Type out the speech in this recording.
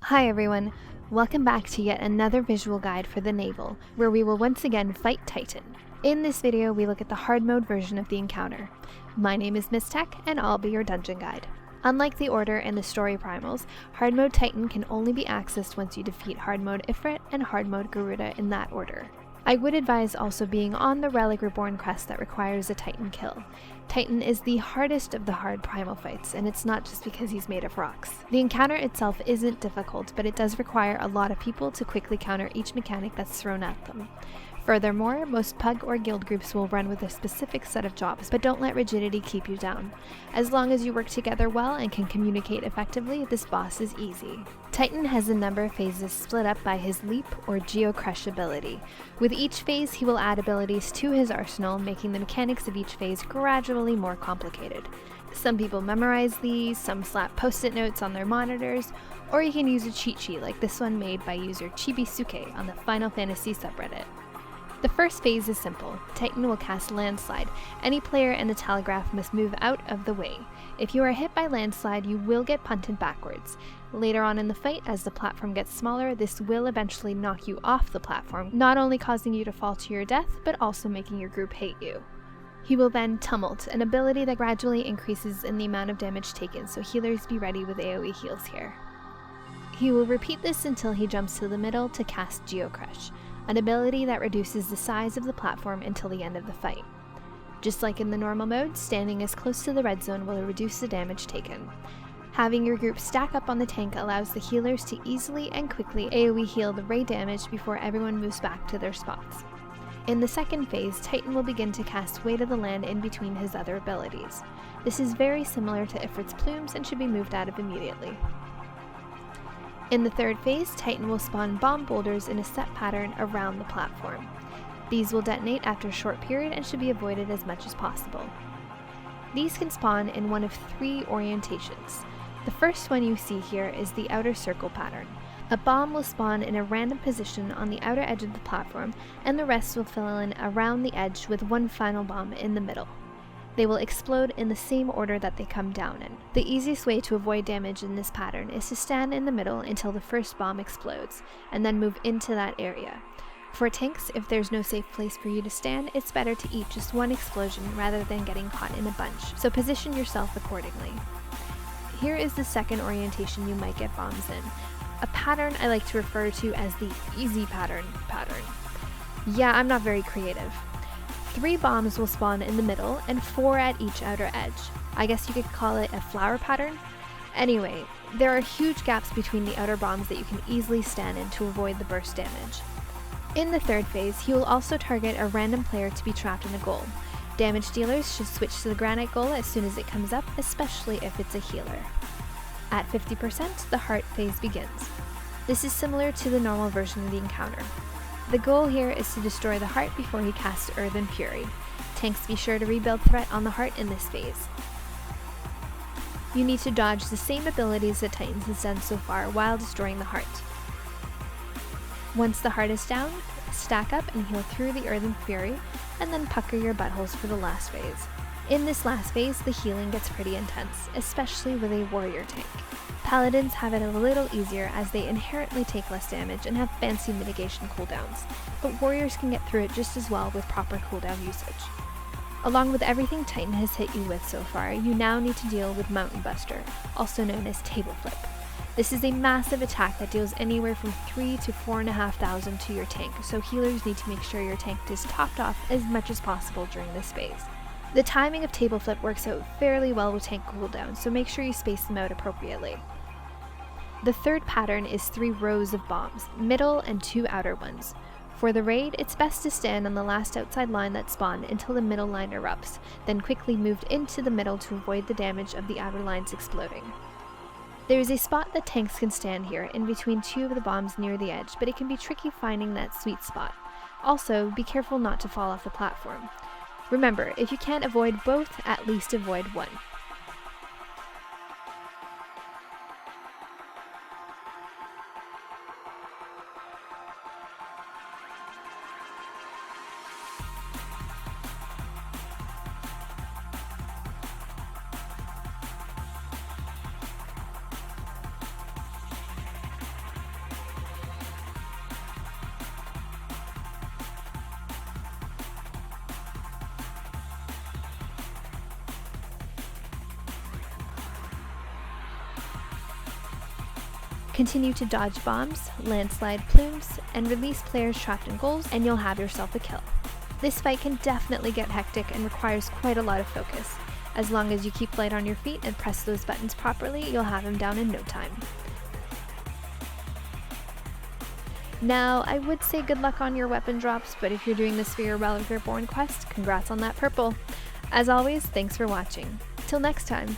Hi everyone, welcome back to yet another visual guide for the Naval, where we will once again fight Titan. In this video, we look at the hard mode version of the encounter. My name is Miss Tech, and I'll be your dungeon guide. Unlike the Order and the story primals, hard mode Titan can only be accessed once you defeat hard mode Ifrit and hard mode Garuda in that order. I would advise also being on the Relic Reborn quest that requires a Titan kill. Titan is the hardest of the hard primal fights, and it's not just because he's made of rocks. The encounter itself isn't difficult, but it does require a lot of people to quickly counter each mechanic that's thrown at them. Furthermore, most pug or guild groups will run with a specific set of jobs, but don't let rigidity keep you down. As long as you work together well and can communicate effectively, this boss is easy. Titan has a number of phases split up by his leap or geo-crush ability. With each phase, he will add abilities to his arsenal, making the mechanics of each phase gradually more complicated. Some people memorize these, some slap post-it notes on their monitors, or you can use a cheat sheet like this one made by user chibisukei on the Final Fantasy subreddit. The first phase is simple. Titan will cast Landslide. Any player in the telegraph must move out of the way. If you are hit by Landslide, you will get punted backwards. Later on in the fight, as the platform gets smaller, this will eventually knock you off the platform, not only causing you to fall to your death, but also making your group hate you. He will then Tumult, an ability that gradually increases in the amount of damage taken, so healers be ready with AoE heals here. He will repeat this until he jumps to the middle to cast Geo-Crush, an ability that reduces the size of the platform until the end of the fight. Just like in the normal mode, standing as close to the red zone will reduce the damage taken. Having your group stack up on the tank allows the healers to easily and quickly AoE heal the ray damage before everyone moves back to their spots. In the second phase, Titan will begin to cast Weight of the Land in between his other abilities. This is very similar to Ifrit's plumes and should be moved out of immediately. In the third phase, Titan will spawn bomb boulders in a set pattern around the platform. These will detonate after a short period and should be avoided as much as possible. These can spawn in one of three orientations. The first one you see here is the outer circle pattern. A bomb will spawn in a random position on the outer edge of the platform, and the rest will fill in around the edge with one final bomb in the middle. They will explode in the same order that they come down in. The easiest way to avoid damage in this pattern is to stand in the middle until the first bomb explodes, and then move into that area. For tanks, if there's no safe place for you to stand, it's better to eat just one explosion rather than getting caught in a bunch, so position yourself accordingly. Here is the second orientation you might get bombs in, a pattern I like to refer to as the easy pattern. Yeah, I'm not very creative. 3 bombs will spawn in the middle, and 4 at each outer edge. I guess you could call it a flower pattern? Anyway, there are huge gaps between the outer bombs that you can easily stand in to avoid the burst damage. In the third phase, he will also target a random player to be trapped in a goal. Damage dealers should switch to the granite goal as soon as it comes up, especially if it's a healer. At 50%, the heart phase begins. This is similar to the normal version of the encounter. The goal here is to destroy the heart before he casts Earthen Fury. Tanks be sure to rebuild threat on the heart in this phase. You need to dodge the same abilities that Titans has done so far while destroying the heart. Once the heart is down, stack up and heal through the Earthen Fury, and then pucker your buttholes for the last phase. In this last phase, the healing gets pretty intense, especially with a warrior tank. Paladins have it a little easier as they inherently take less damage and have fancy mitigation cooldowns, but warriors can get through it just as well with proper cooldown usage. Along with everything Titan has hit you with so far, you now need to deal with Mountain Buster, also known as Table Flip. This is a massive attack that deals anywhere from 3 to 4,500 to your tank, so healers need to make sure your tank is topped off as much as possible during this phase. The timing of Table Flip works out fairly well with tank cooldowns, so make sure you space them out appropriately. The third pattern is 3 rows of bombs, middle and 2 outer ones. For the raid, it's best to stand on the last outside line that spawned until the middle line erupts, then quickly moved into the middle to avoid the damage of the outer lines exploding. There is a spot that tanks can stand here, in between 2 of the bombs near the edge, but it can be tricky finding that sweet spot. Also, be careful not to fall off the platform. Remember, if you can't avoid both, at least avoid one. Continue to dodge bombs, landslide plumes, and release players trapped in goals, and you'll have yourself a kill. This fight can definitely get hectic and requires quite a lot of focus. As long as you keep light on your feet and press those buttons properly, you'll have him down in no time. Now, I would say good luck on your weapon drops, but if you're doing this for your Relic Reborn quest, congrats on that purple. As always, thanks for watching. Till next time.